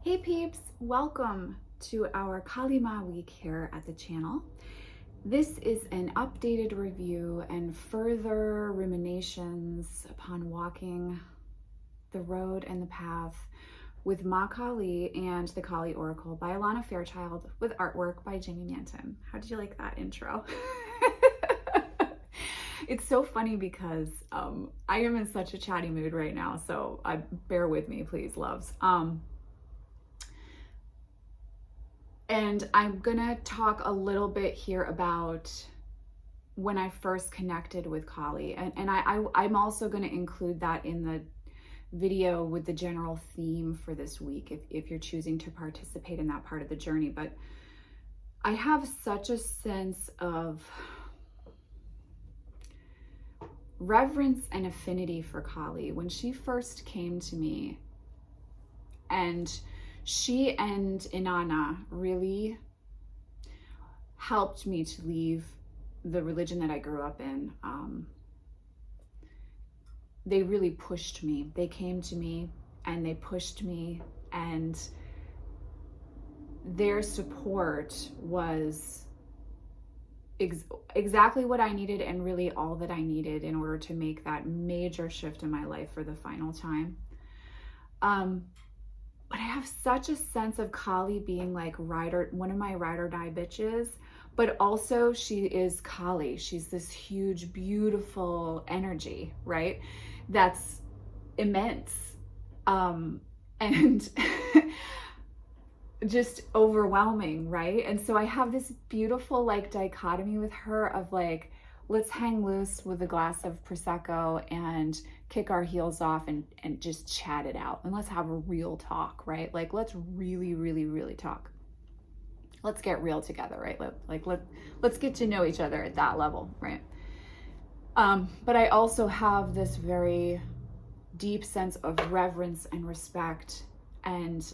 Hey peeps, welcome to our Kalima week here at the channel. This is an updated review and further ruminations upon walking the road and the path with Ma Kali and the Kali Oracle by Alana Fairchild with artwork by Jimmy Manton. How did you like that intro? It's so funny because I am in such a chatty mood right now, so bear with me, please, loves. And I'm gonna talk a little bit here about when I first connected with Kali, and I'm also gonna include that in the video with the general theme for this week if you're choosing to participate in that part of the journey. But I have such a sense of reverence and affinity for Kali. When she first came to me, and she and Inanna really helped me to leave the religion that I grew up in. They really pushed me. They came to me and they pushed me, and their support was exactly what I needed, and really all that I needed in order to make that major shift in my life for the final time. But I have such a sense of Kali being like one of my ride or die bitches, but also she is Kali. She's this huge, beautiful energy, right? That's immense. And just overwhelming, right? And so I have this beautiful like dichotomy with her of like, let's hang loose with a glass of Prosecco and kick our heels off and just chat it out. And let's have a real talk, right? Like, let's really, really, really talk. Let's get real together, right? Let's get to know each other at that level, right? But I also have this very deep sense of reverence and respect and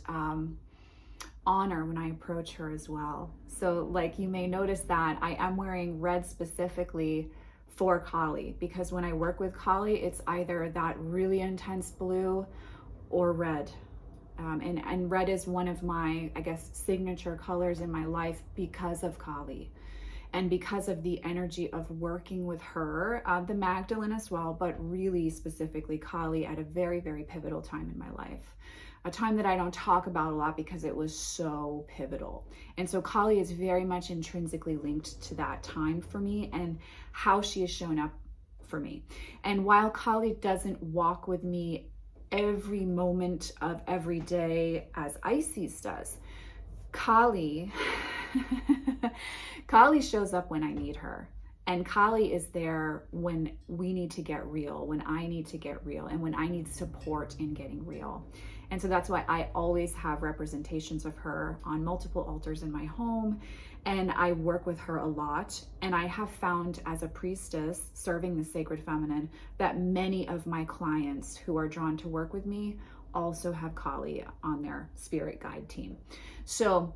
honor when I approach her as well. So like you may notice that I am wearing red specifically for Kali, because when I work with Kali, it's either that really intense blue or red. And red is one of my, I guess, signature colors in my life because of Kali and because of the energy of working with her, the Magdalene as well, but really specifically Kali at a very, very pivotal time in my life. A time that I don't talk about a lot because it was so pivotal. And so Kali is very much intrinsically linked to that time for me and how she has shown up for me. And while Kali doesn't walk with me every moment of every day as Isis does, Kali shows up when I need her. And Kali is there when we need to get real, when I need to get real, and when I need support in getting real. And so that's why I always have representations of her on multiple altars in my home, and I work with her a lot. And I have found as a priestess serving the sacred feminine that many of my clients who are drawn to work with me also have Kali on their spirit guide team. So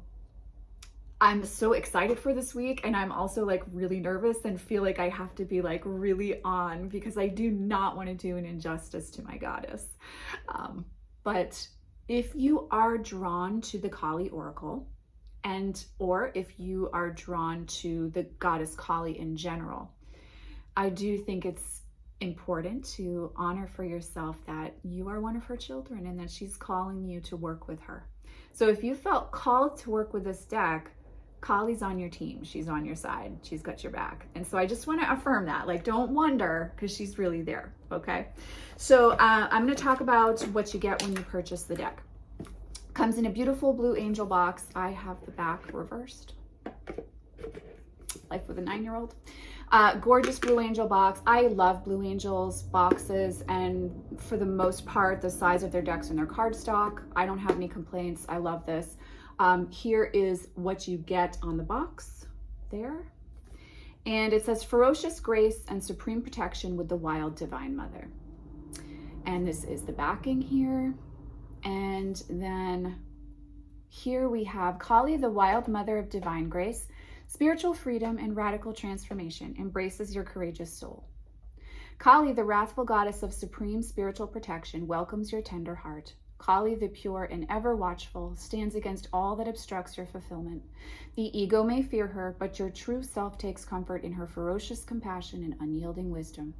I'm so excited for this week, and I'm also like really nervous and feel like I have to be like really on, because I do not want to do an injustice to my goddess. But if you are drawn to the Kali Oracle, or if you are drawn to the goddess Kali in general, I do think it's important to honor for yourself that you are one of her children and that she's calling you to work with her. So if you felt called to work with this deck, Kali's on your team. She's on your side. She's got your back. And so I just want to affirm that. Like, don't wonder, because she's really there. Okay. So I'm going to talk about what you get when you purchase the deck. Comes in a beautiful blue angel box. I have the back reversed. Life with a 9-year-old. Gorgeous blue angel box. I love blue angels boxes, and for the most part, the size of their decks and their cardstock, I don't have any complaints. I love this. Here is what you get on the box there. And it says ferocious grace and supreme protection with the wild divine mother. And this is the backing here. And then here we have Kali, the wild mother of divine grace, spiritual freedom and radical transformation, embraces your courageous soul. Kali, the wrathful goddess of supreme spiritual protection, welcomes your tender heart. Kali, the pure and ever watchful, stands against all that obstructs your fulfillment. The ego may fear her, but your true self takes comfort in her ferocious compassion and unyielding wisdom.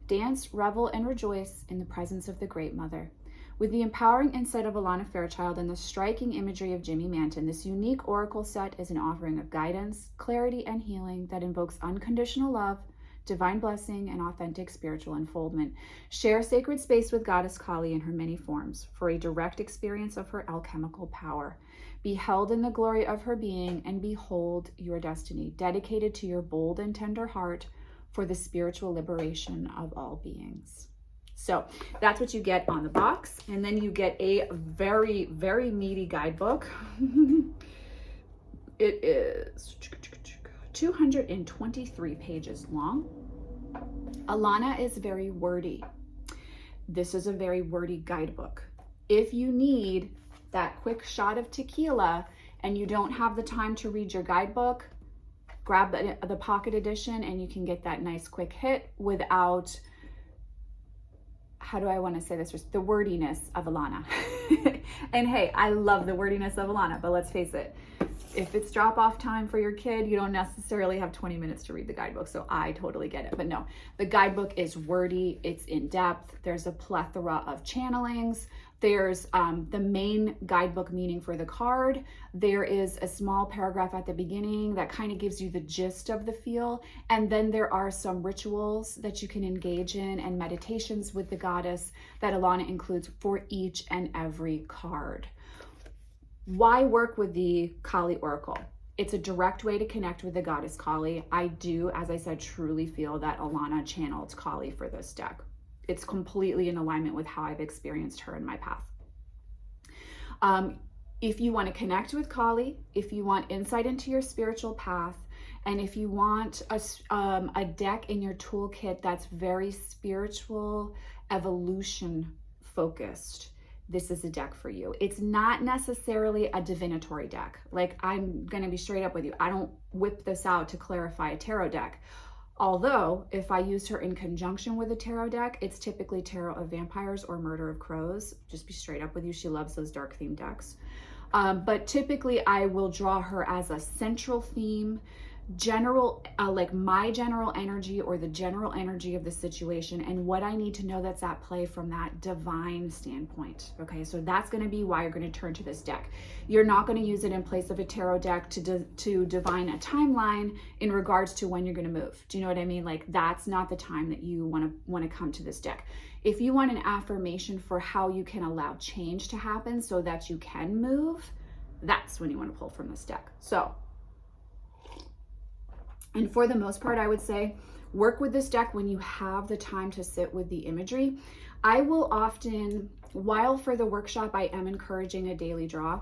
Dance, revel, and rejoice in the presence of the Great Mother. With the empowering insight of Alana Fairchild and the striking imagery of Jimmy Manton, this unique oracle set is an offering of guidance, clarity, and healing that invokes unconditional love, divine blessing, and authentic spiritual unfoldment. Share sacred space with Goddess Kali in her many forms for a direct experience of her alchemical power. Be held in the glory of her being and behold your destiny, dedicated to your bold and tender heart for the spiritual liberation of all beings. So that's what you get on the box. And then you get a very, very meaty guidebook. It is 223 pages long. Alana is very wordy. This is a very wordy guidebook. If you need that quick shot of tequila and you don't have the time to read your guidebook, grab the pocket edition and you can get that nice quick hit without, how do I want to say this? The wordiness of Alana. And hey, I love the wordiness of Alana, but let's face it, if it's drop-off time for your kid, you don't necessarily have 20 minutes to read the guidebook, so I totally get it. But no, the guidebook is wordy, it's in-depth, there's a plethora of channelings, there's the main guidebook meaning for the card, there is a small paragraph at the beginning that kind of gives you the gist of the feel, and then there are some rituals that you can engage in and meditations with the goddess that Alana includes for each and every card. Why work with the Kali Oracle? It's a direct way to connect with the goddess Kali. I do, as I said, truly feel that Alana channeled Kali for this deck. It's completely in alignment with how I've experienced her in my path. If you want to connect with Kali, if you want insight into your spiritual path, and if you want a deck in your toolkit that's very spiritual, evolution focused, this is a deck for you. It's not necessarily a divinatory deck. Like, I'm going to be straight up with you. I don't whip this out to clarify a tarot deck. Although, if I use her in conjunction with a tarot deck, it's typically Tarot of Vampires or Murder of Crows. Just be straight up with you. She loves those dark themed decks. But typically, I will draw her as a central theme, general, like my general energy or the general energy of the situation and what I need to know that's at play from that divine standpoint. Okay, so that's going to be why you're going to turn to this deck. You're not going to use it in place of a tarot deck to divine a timeline in regards to when you're going to move. Do you know what I mean? Like, that's not the time that you want to come to this deck. If you want an affirmation for how you can allow change to happen so that you can move, that's when you want to pull from this deck. So, and for the most part, I would say work with this deck when you have the time to sit with the imagery. I will often, while for the workshop, I am encouraging a daily draw.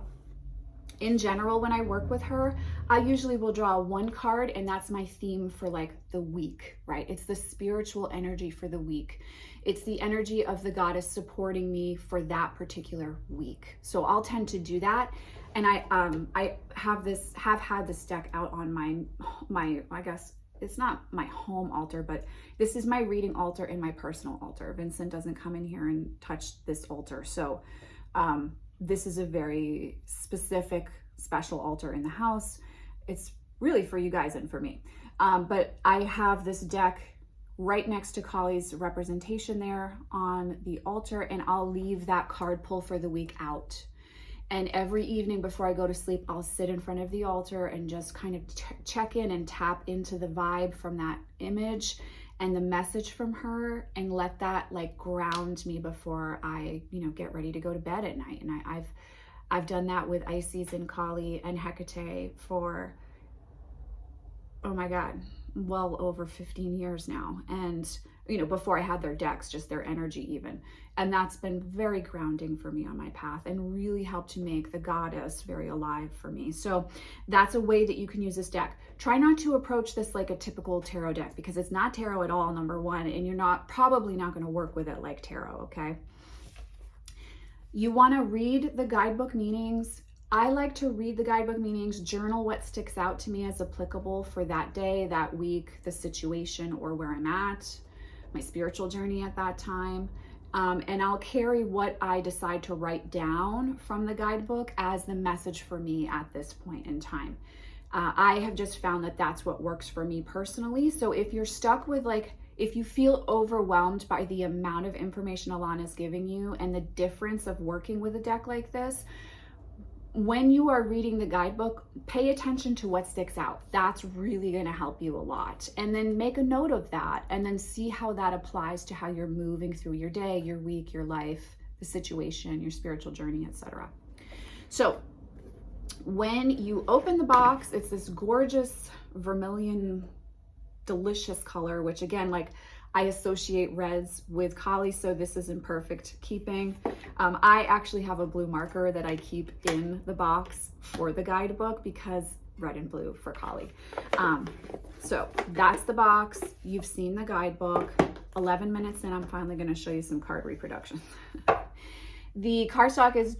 In general, when I work with her, I usually will draw one card and that's my theme for like the week, right? It's the spiritual energy for the week. It's the energy of the goddess supporting me for that particular week. So I'll tend to do that. And I have had this deck out on my I guess it's not my home altar, but this is my reading altar and my personal altar. Vincent doesn't come in here and touch this altar. So this is a very specific, special altar in the house. It's really for you guys and for me. But I have this deck right next to Kali's representation there on the altar, and I'll leave that card pull for the week out. And every evening before I go to sleep, I'll sit in front of the altar and just kind of check in and tap into the vibe from that image and the message from her, and let that like ground me before I, get ready to go to bed at night. And I've done that with Isis and Kali and Hecate for, oh my God, well over 15 years now. And before I had their decks, just their energy even. And that's been very grounding for me on my path and really helped to make the goddess very alive for me. So that's a way that you can use this deck. Try not to approach this like a typical tarot deck, because it's not tarot at all, number one, and you're probably not going to work with it like tarot, okay? You want to read the guidebook meanings. I like to read the guidebook meanings, journal what sticks out to me as applicable for that day, that week, the situation, or where I'm at, my spiritual journey at that time. And I'll carry what I decide to write down from the guidebook as the message for me at this point in time. I have just found that that's what works for me personally. So if you're stuck with like, if you feel overwhelmed by the amount of information Alana's giving you and the difference of working with a deck like this, when you are reading the guidebook, pay attention to what sticks out. That's really going to help you a lot. And then make a note of that and then see how that applies to how you're moving through your day, your week, your life, the situation, your spiritual journey, etc. So when you open the box, it's this gorgeous vermilion, delicious color, which again, like I associate reds with Kali, so this is in perfect keeping. I actually have a blue marker that I keep in the box for the guidebook because red and blue for Kali. So that's the box. You've seen the guidebook. 11 minutes in, I'm finally going to show you some card reproduction. The cardstock is,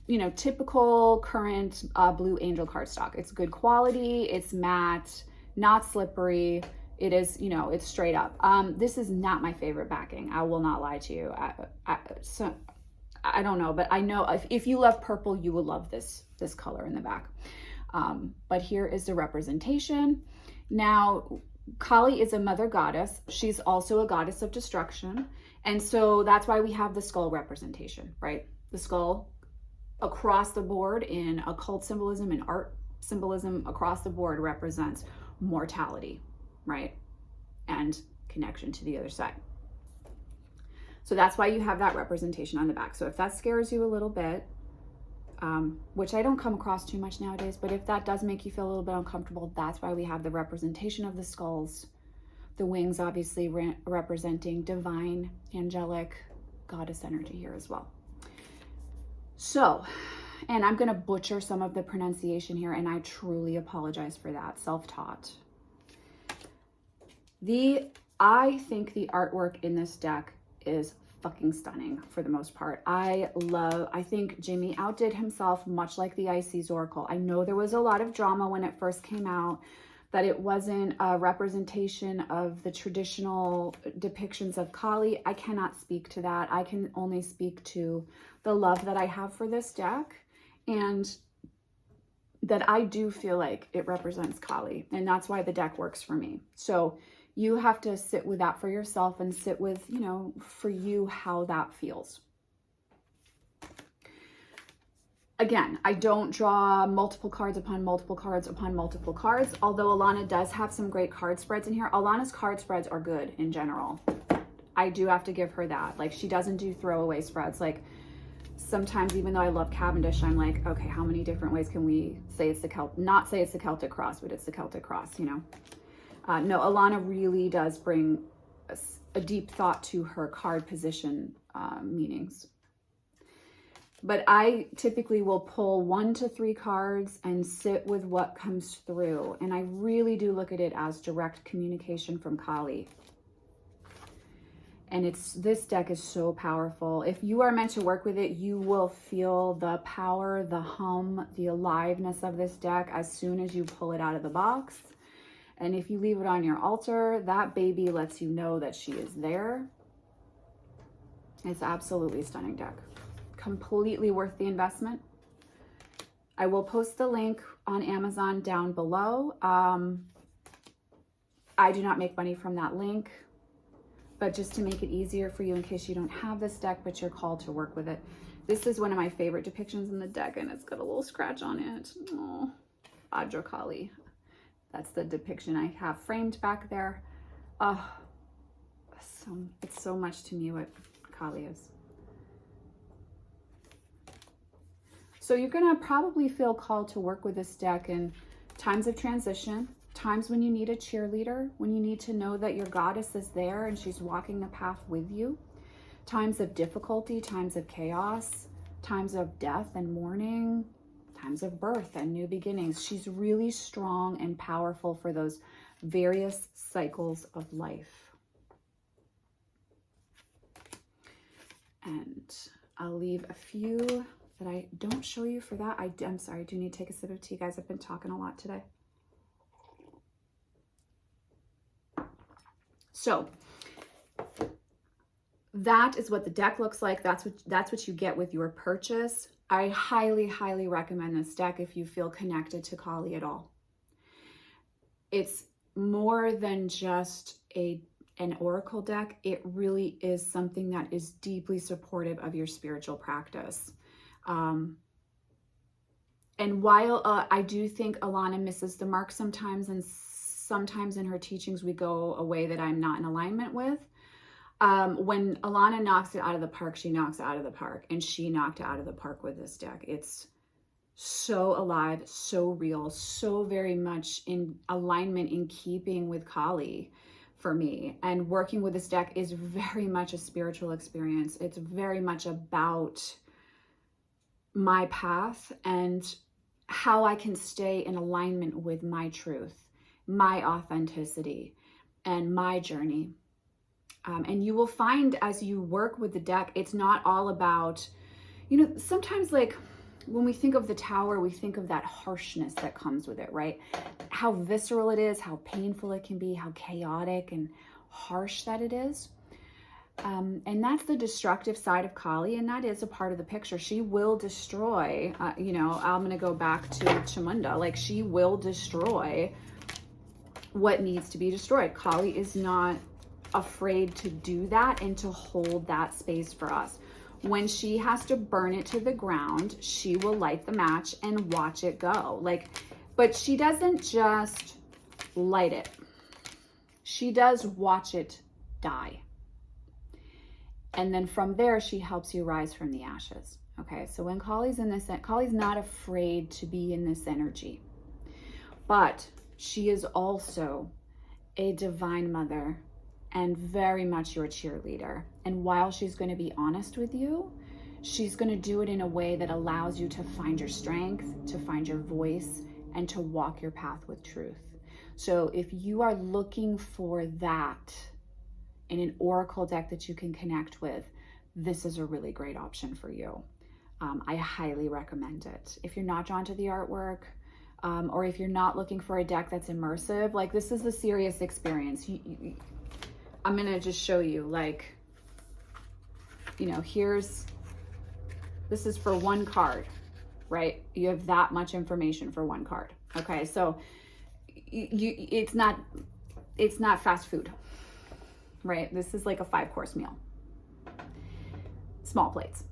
you know, typical current Blue Angel cardstock. It's good quality. It's matte, not slippery. It is, you know, it's straight up. This is not my favorite backing. I will not lie to you. So I don't know, but I know if you love purple, you will love this color in the back. But here is the representation. Now, Kali is a mother goddess. She's also a goddess of destruction. And so that's why we have the skull representation, right? The skull across the board in occult symbolism and art symbolism across the board represents mortality, right? And connection to the other side. So that's why you have that representation on the back. So if that scares you a little bit, which I don't come across too much nowadays, but if that does make you feel a little bit uncomfortable, that's why we have the representation of the skulls, the wings obviously representing divine, angelic, goddess energy here as well. So, and I'm gonna butcher some of the pronunciation here, and I truly apologize for that, self-taught. I think the artwork in this deck is fucking stunning for the most part. I think Jimmy outdid himself, much like the Ices Oracle. I know there was a lot of drama when it first came out, that it wasn't a representation of the traditional depictions of Kali. I cannot speak to that. I can only speak to the love that I have for this deck, and that I do feel like it represents Kali, and that's why the deck works for me. So you have to sit with that for yourself and sit with, you know, for you, how that feels. Again, I don't draw multiple cards upon multiple cards upon multiple cards, although Alana does have some great card spreads in here. Alana's card spreads are good in general. I do have to give her that. Like, she doesn't do throwaway spreads. Like, sometimes, even though I love Cavendish, I'm like, okay, how many different ways can we say it's the not say it's the Celtic Cross, but it's the Celtic Cross, you know? No, Alana really does bring a deep thought to her card position meanings. But I typically will pull 1 to 3 cards and sit with what comes through. And I really do look at it as direct communication from Kali. And this deck is so powerful. If you are meant to work with it, you will feel the power, the hum, the aliveness of this deck as soon as you pull it out of the box. And if you leave it on your altar, that baby lets you know that she is there. It's absolutely a stunning deck. Completely worth the investment. I will post the link on Amazon down below. I do not make money from that link, but just to make it easier for you in case you don't have this deck, but you're called to work with it. This is one of my favorite depictions in the deck, and it's got a little scratch on it. Oh, Adra Kali. That's the depiction I have framed back there. Oh, it's so much to me what Kali is. So you're gonna probably feel called to work with this deck in times of transition, times when you need a cheerleader, when you need to know that your goddess is there and she's walking the path with you, times of difficulty, times of chaos, times of death and mourning, times of birth and new beginnings. She's really strong and powerful for those various cycles of life. And I'll leave a few that I don't show you for that. I'm sorry, I do need to take a sip of tea, guys. I've been talking a lot today. So that is what the deck looks like. That's what you get with your purchase. I highly, highly recommend this deck if you feel connected to Kali at all. It's more than just an oracle deck. It really is something that is deeply supportive of your spiritual practice. And while I do think Alana misses the mark sometimes, and sometimes in her teachings we go a way that I'm not in alignment with, when Alana knocks it out of the park, she knocks it out of the park, and she knocked it out of the park with this deck. It's so alive, so real, so very much in alignment, in keeping with Kali for me. And working with this deck is very much a spiritual experience. It's very much about my path and how I can stay in alignment with my truth, my authenticity, and my journey. And you will find as you work with the deck, it's not all about, you know, sometimes like when we think of the Tower, we think of that harshness that comes with it, right? How visceral it is, how painful it can be, how chaotic and harsh that it is. And that's the destructive side of Kali, and that is a part of the picture. She will destroy, you know, I'm going to go back to Chamunda, like she will destroy what needs to be destroyed. Kali is not afraid to do that and to hold that space for us. When she has to burn it to the ground, she will light the match and watch it go. Like, but she doesn't just light it. She does watch it die. And then from there, she helps you rise from the ashes. Okay, so when Kali's in this, Kali's not afraid to be in this energy. But she is also a divine mother and very much your cheerleader. And while she's going to be honest with you, she's going to do it in a way that allows you to find your strength, to find your voice, and to walk your path with truth. So if you are looking for that in an oracle deck that you can connect with, this is a really great option for you. I highly recommend it. If you're not drawn to the artwork, or if you're not looking for a deck that's immersive, like this is a serious experience. I'm gonna just show you, like, you know, this is for one card, right? You have that much information for one card. Okay, so it's not fast food, right? This is like a 5-course meal, small plates.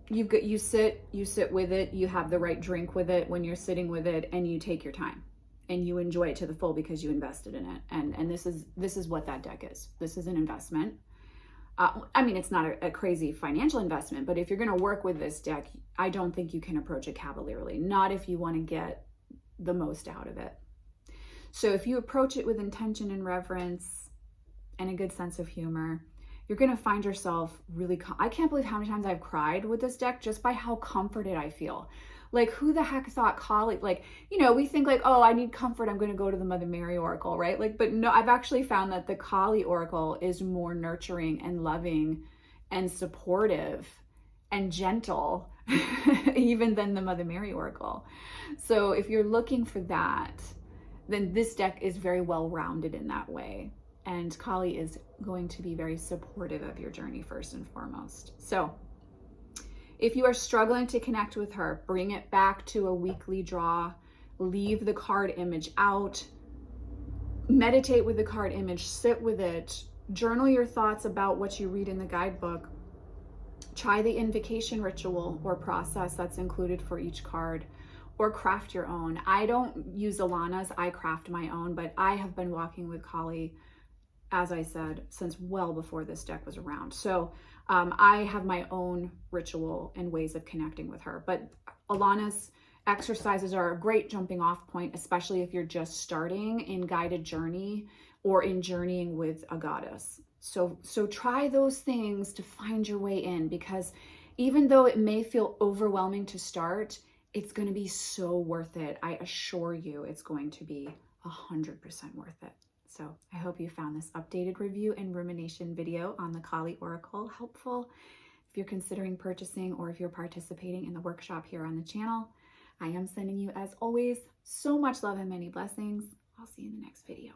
You sit with it, you have the right drink with it when you're sitting with it, and you take your time and you enjoy it to the full because you invested in it. And this is what that deck is. This is an investment. I mean, it's not a crazy financial investment, but if you're going to work with this deck, I don't think you can approach it cavalierly, not if you want to get the most out of it. So if you approach it with intention and reverence and a good sense of humor, you're going to find yourself really, I can't believe how many times I've cried with this deck just by how comforted I feel. Like, who the heck thought Kali, like, you know, we think like, oh, I need comfort, I'm going to go to the Mother Mary Oracle, right? Like, but no, I've actually found that the Kali Oracle is more nurturing and loving and supportive and gentle even than the Mother Mary Oracle. So if you're looking for that, then this deck is very well rounded in that way. And Kali is going to be very supportive of your journey first and foremost. So if you are struggling to connect with her, bring it back to a weekly draw, leave the card image out, meditate with the card image, sit with it, journal your thoughts about what you read in the guidebook, try the invocation ritual or process that's included for each card, or craft your own. I don't use Alana's, I craft my own, but I have been walking with Kali, as I said, since well before this deck was around. So I have my own ritual and ways of connecting with her. But Alana's exercises are a great jumping off point, especially if you're just starting in guided journey or in journeying with a goddess. So try those things to find your way in, because even though it may feel overwhelming to start, it's going to be so worth it. I assure you it's going to be 100% worth it. So I hope you found this updated review and rumination video on the Kali Oracle helpful. If you're considering purchasing or if you're participating in the workshop here on the channel, I am sending you, as always, so much love and many blessings. I'll see you in the next video.